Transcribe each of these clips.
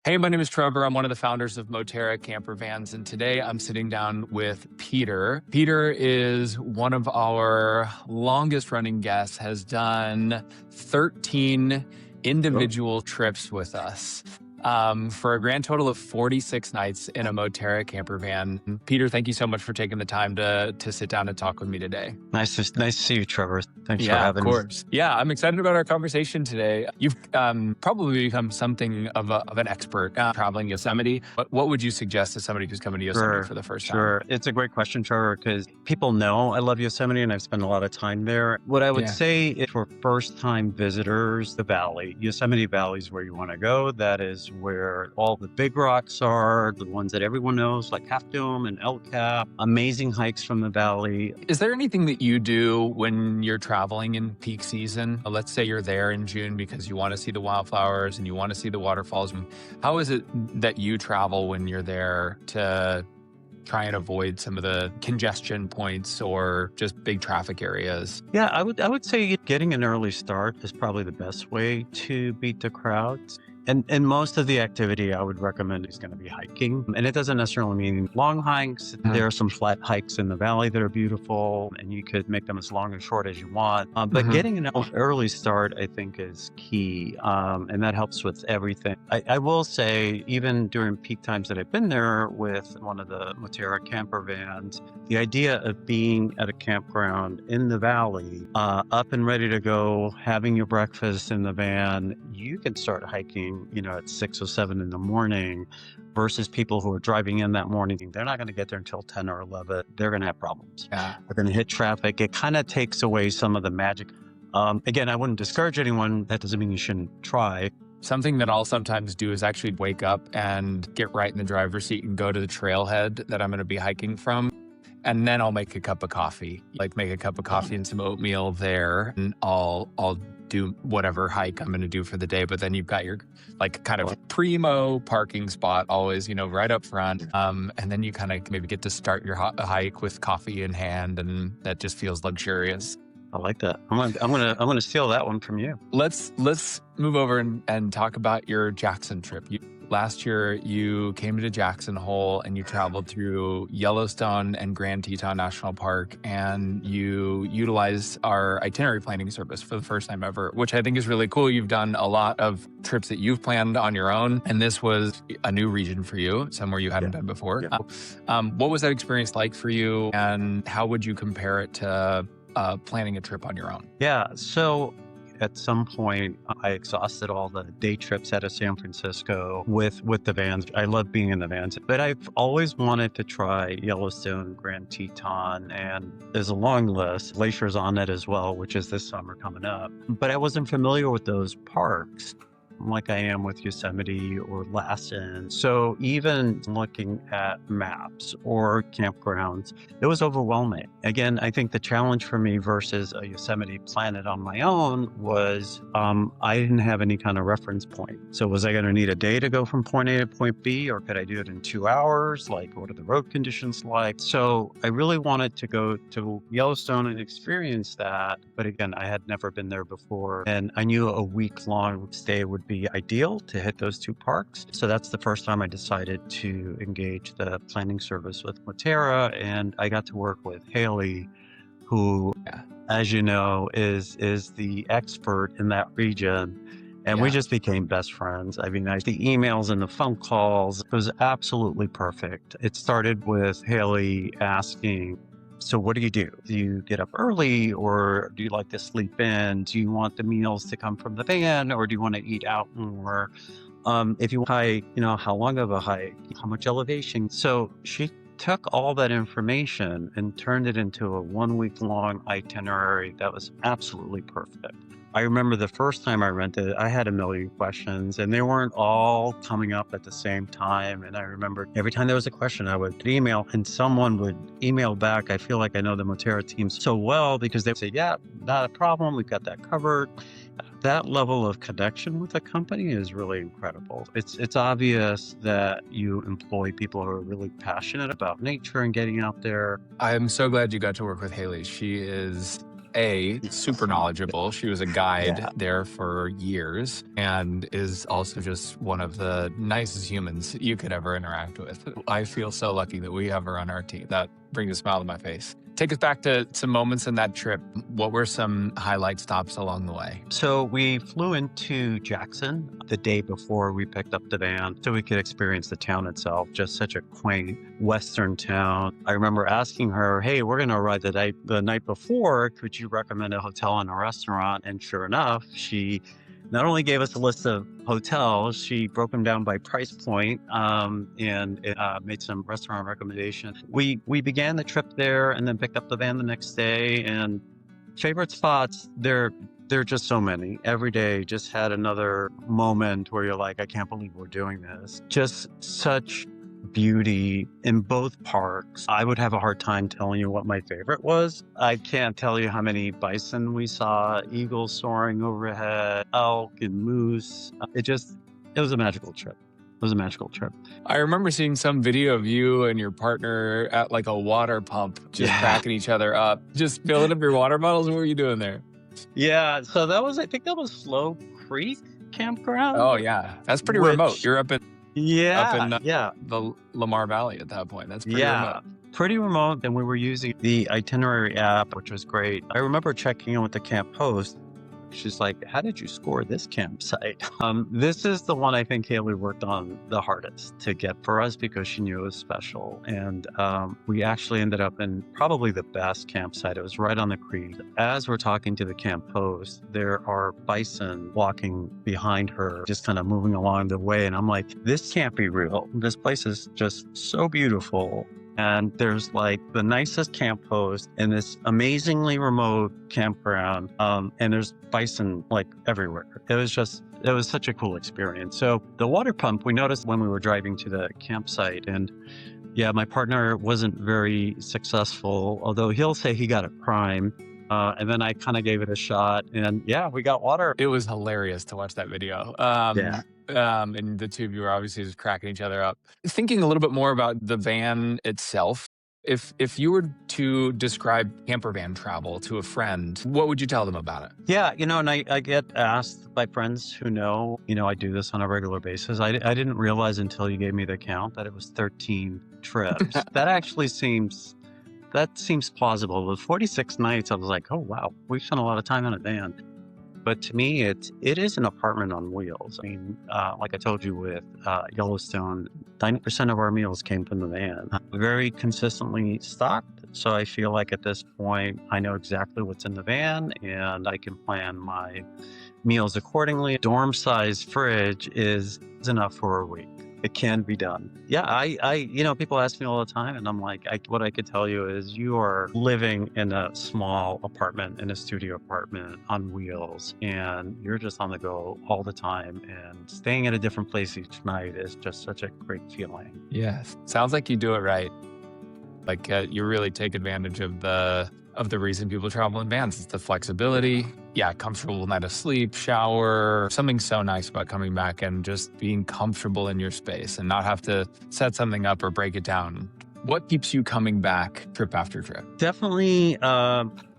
Hey, my name is Trevor. I'm one of the founders of Moterra camper vans, and today I'm sitting down with Peter. Peter is one of our longest running guests, has done 13 individual trips with us. For a grand total of 46 nights in a Moterra camper van. Peter, thank you so much for taking the time to sit down and talk with me today. Nice to see you, Trevor. Thanks for Yeah, of having me. course. Yeah, I'm excited about our conversation today. You've probably become something of an expert traveling Yosemite. What would you suggest to somebody who's coming to Yosemite for the first time? Sure. It's a great question, Trevor, because people know I love Yosemite and I've spent a lot of time there. What I would say is for first-time visitors, the valley, Yosemite Valley is where you want to go. That is where all the big rocks are, the ones that everyone knows, like Half Dome and El Cap, amazing hikes from the valley. Is there anything that you do when you're traveling in peak season? Let's say you're there in June because you want to see the wildflowers and you want to see the waterfalls. How is it that you travel when you're there to try and avoid some of the congestion points or just big traffic areas? Yeah, I would say getting an early start is probably the best way to beat the crowds. And most of the activity I would recommend is going to be hiking. And it doesn't necessarily mean long hikes. There are some flat hikes in the valley that are beautiful, and you could make them as long or short as you want. But getting an early start, I think, is key. And that helps with everything. I will say, even during peak times that I've been there with one of the Moterra camper vans, the idea of being at a campground in the valley, up and ready to go, having your breakfast in the van, you can start hiking at 6 or 7 in the morning versus people who are driving in that morning. They're not going to get there until 10 or 11. They're going to have problems. Yeah. They're going to hit traffic. It kind of takes away some of the magic. Again, I wouldn't discourage anyone. That doesn't mean you shouldn't try. Something that I'll sometimes do is actually wake up and get right in the driver's seat and go to the trailhead that I'm going to be hiking from. And then I'll make a cup of coffee, and some oatmeal there. And I'll do whatever hike I'm going to do for the day. But then you've got your kind of primo parking spot always, right up front. And then you kind of maybe get to start your hike with coffee in hand. And that just feels luxurious. I like that. I'm gonna steal that one from you. Let's move over and talk about your Jackson trip. Last year, you came to Jackson Hole and you traveled through Yellowstone and Grand Teton National Park, and you utilized our itinerary planning service for the first time ever, which I think is really cool. You've done a lot of trips that you've planned on your own, and this was a new region for you, somewhere you hadn't been before. Yeah. What was that experience like for you, and how would you compare it to planning a trip on your own? Yeah, so at some point, I exhausted all the day trips out of San Francisco with the vans. I love being in the vans, but I've always wanted to try Yellowstone, Grand Teton, and there's a long list. Glacier's on it as well, which is this summer coming up. But I wasn't familiar with those parks like I am with Yosemite or Lassen. So even looking at maps or campgrounds, it was overwhelming. Again, I think the challenge for me versus a Yosemite planet on my own was I didn't have any kind of reference point. So was I going to need a day to go from point A to point B, or could I do it in 2 hours? Like, what are the road conditions like? So I really wanted to go to Yellowstone and experience that. But again, I had never been there before. And I knew a week-long stay would be ideal to hit those 2 parks. So that's the first time I decided to engage the planning service with Moterra, and I got to work with Haley, who, as you know, is the expert in that region. And we just became best friends. I mean, the emails and the phone calls, it was absolutely perfect. It started with Haley asking, so what do? Do you get up early, or do you like to sleep in? Do you want the meals to come from the van, or do you want to eat out more? If you hike, how long of a hike, how much elevation? So she took all that information and turned it into a 1-week-long itinerary that was absolutely perfect. I remember the first time I rented it, I had a million questions, and they weren't all coming up at the same time. And I remember every time there was a question, I would email, and someone would email back. I feel like I know the Moterra team so well because they would say, yeah, not a problem. We've got that covered. That level of connection with a company is really incredible. It's obvious that you employ people who are really passionate about nature and getting out there. I'm so glad you got to work with Haley. She is super knowledgeable. She was a guide Yeah. there for years and is also just one of the nicest humans you could ever interact with. I feel so lucky that we have her on our team. That brings a smile to my face. Take us back to some moments in that trip. What were some highlight stops along the way? So we flew into Jackson the day before we picked up the van so we could experience the town itself. Just such a quaint Western town. I remember asking her, hey, we're going to arrive the night before. Could you recommend a hotel and a restaurant? And sure enough, she not only gave us a list of hotels, she broke them down by price point and made some restaurant recommendations. We began the trip there and then picked up the van the next day. And favorite spots, they're just so many. Every day just had another moment where you're like, I can't believe we're doing this. Just such beauty in both parks. I would have a hard time telling you what my favorite was. I can't tell you how many bison we saw, eagles soaring overhead, elk and moose. It was a magical trip. It was a magical trip. I remember seeing some video of you and your partner at like a water pump, just cracking each other up, just filling up your water bottles. What were you doing there? Yeah, so I think that was Slow Creek Campground. Oh yeah, that's pretty remote. You're up in the Lamar Valley at that point. That's pretty remote. Pretty remote. And we were using the itinerary app, which was great. I remember checking in with the camp host. She's like, how did you score this campsite? This is the one I think Haley worked on the hardest to get for us because she knew it was special. And we actually ended up in probably the best campsite. It was right on the creek. As we're talking to the camp host, there are bison walking behind her, just kind of moving along the way. And I'm like, this can't be real. This place is just so beautiful. And there's like the nicest camp host in this amazingly remote campground. And there's bison like everywhere. It was such a cool experience. So the water pump, we noticed when we were driving to the campsite, and yeah, my partner wasn't very successful, although he'll say he got it prime. And then I kind of gave it a shot, and yeah, we got water. It was hilarious to watch that video. And the two of you were obviously just cracking each other up. Thinking a little bit more about the van itself, if you were to describe camper van travel to a friend, what would you tell them about it? Yeah, and I get asked by friends who know, I do this on a regular basis. I didn't realize until you gave me the count that it was 13 trips. That seems plausible. With 46 nights, I was like, oh, wow, we've spent a lot of time in a van. But to me, it is an apartment on wheels. I mean, like I told you with Yellowstone, 90% of our meals came from the van. Very consistently stocked. So I feel like at this point, I know exactly what's in the van and I can plan my meals accordingly. Dorm-sized fridge is enough for a week. It can be done. Yeah, people ask me all the time, and I'm like, what I could tell you is you are living in a small apartment, in a studio apartment on wheels, and you're just on the go all the time, and staying at a different place each night is just such a great feeling. Yes. Sounds like you do it right. Like you really take advantage of the reason people travel in vans. It's the flexibility. Yeah, comfortable night of sleep, shower. Something so nice about coming back and just being comfortable in your space and not have to set something up or break it down. What keeps you coming back trip after trip? Definitely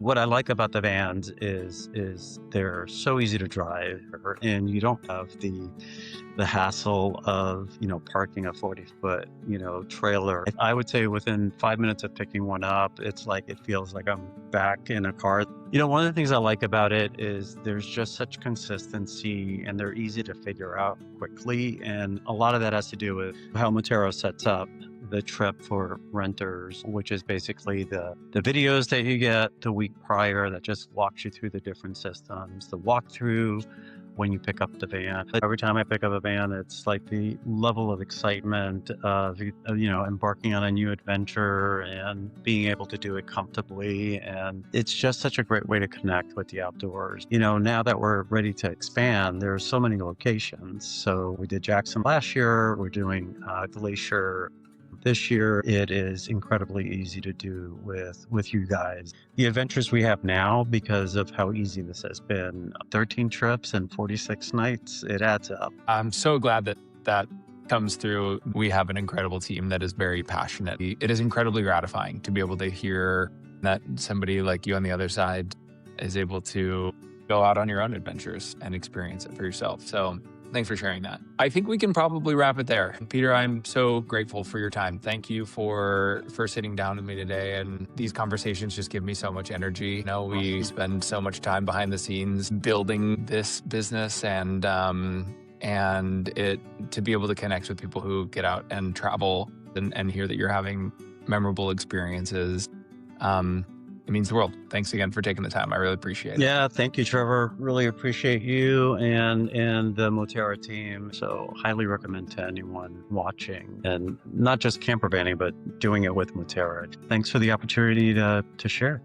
what I like about the vans is they're so easy to drive, and you don't have the hassle of, parking a 40-foot, trailer. I would say within 5 minutes of picking one up, it's like it feels like I'm back in a car. One of the things I like about it is there's just such consistency and they're easy to figure out quickly. And a lot of that has to do with how Moterra sets up the trip for renters, which is basically the videos that you get the week prior that just walks you through the different systems, the walkthrough when you pick up the van. Every time I pick up a van, it's like the level of excitement of, embarking on a new adventure and being able to do it comfortably. And it's just such a great way to connect with the outdoors. Now that we're ready to expand, there are so many locations. So we did Jackson last year. We're doing Glacier this year. It is incredibly easy to do with you guys. The adventures we have now, because of how easy this has been, 13 trips and 46 nights, it adds up. I'm so glad that comes through. We have an incredible team that is very passionate. It is incredibly gratifying to be able to hear that somebody like you on the other side is able to go out on your own adventures and experience it for yourself. So thanks for sharing that. I think we can probably wrap it there. Peter, I'm so grateful for your time. Thank you for sitting down with me today. And these conversations just give me so much energy. You know, we spend so much time behind the scenes building this business, and it to be able to connect with people who get out and travel and hear that you're having memorable experiences. It means the world. Thanks again for taking the time. I really appreciate it. Yeah, thank you, Trevor. Really appreciate you and the Moterra team. So highly recommend to anyone watching, and not just camper vanning, but doing it with Moterra. Thanks for the opportunity to share.